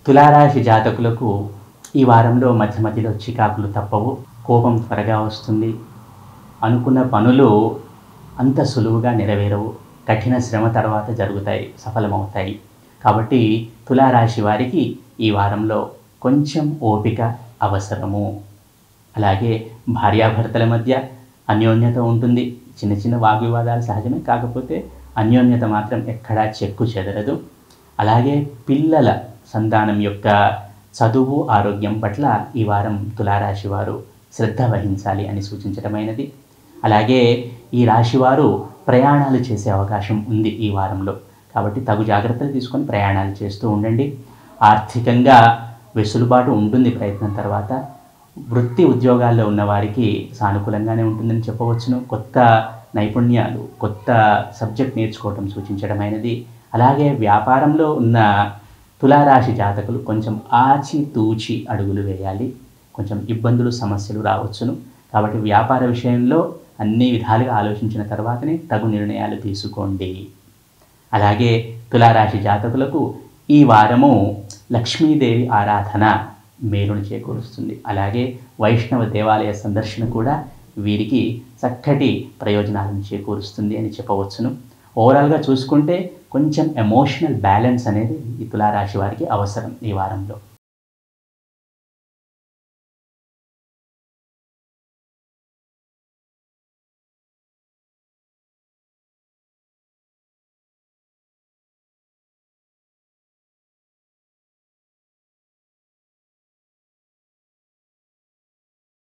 తులారాశి జాతకులకు ఈ వారంలో మధ్య మధ్యలో చికాకులు తప్పవు. కోపం త్వరగా వస్తుంది. అనుకున్న పనులు అంత సులువుగా నెరవేరవు. కఠిన శ్రమ తర్వాత జరుగుతాయి, సఫలమవుతాయి. కాబట్టి తులారాశి వారికి ఈ వారంలో కొంచెం ఓపిక అవసరము. అలాగే భార్యాభర్తల మధ్య అన్యోన్యత ఉంటుంది. చిన్న చిన్న వాగ్వివాదాలు సహజమే, కాకపోతే అన్యోన్యత మాత్రం ఎక్కడా చెక్కు చెదరదు. అలాగే పిల్లల సంతానం యొక్క చదువు ఆరోగ్యం పట్ల ఈ వారం తులారాశి వారు శ్రద్ధ వహించాలి అని సూచించడమైనది. అలాగే ఈ రాశివారు ప్రయాణాలు చేసే అవకాశం ఉంది ఈ వారంలో. కాబట్టి తగు జాగ్రత్తలు తీసుకొని ప్రయాణాలు చేస్తూ ఉండండి. ఆర్థికంగా వెసులుబాటు ఉంటుంది ప్రయత్నం తర్వాత. వృత్తి ఉద్యోగాల్లో ఉన్నవారికి సానుకూలంగానే ఉంటుందని చెప్పవచ్చును. కొత్త నైపుణ్యాలు, కొత్త సబ్జెక్ట్ నేర్చుకోవటం సూచించడమైనది. అలాగే వ్యాపారంలో ఉన్న తులారాశి జాతకులు కొంచెం ఆచితూచి అడుగులు వేయాలి. కొంచెం ఇబ్బందులు, సమస్యలు రావచ్చును. కాబట్టి వ్యాపార విషయంలో అన్ని విధాలుగా ఆలోచించిన తర్వాతనే తగు నిర్ణయాలు తీసుకోండి. అలాగే తులారాశి జాతకులకు ఈ వారము లక్ష్మీదేవి ఆరాధన మేలును చేకూరుస్తుంది. అలాగే వైష్ణవ దేవాలయ సందర్శన కూడా వీరికి చక్కటి ప్రయోజనాలను చేకూరుస్తుంది అని చెప్పవచ్చును. ఓవరాల్గా చూసుకుంటే కొంచెం ఎమోషనల్ బ్యాలెన్స్ అనేది ఈ తులారాశి వారికి అవసరం ఈ వారంలో.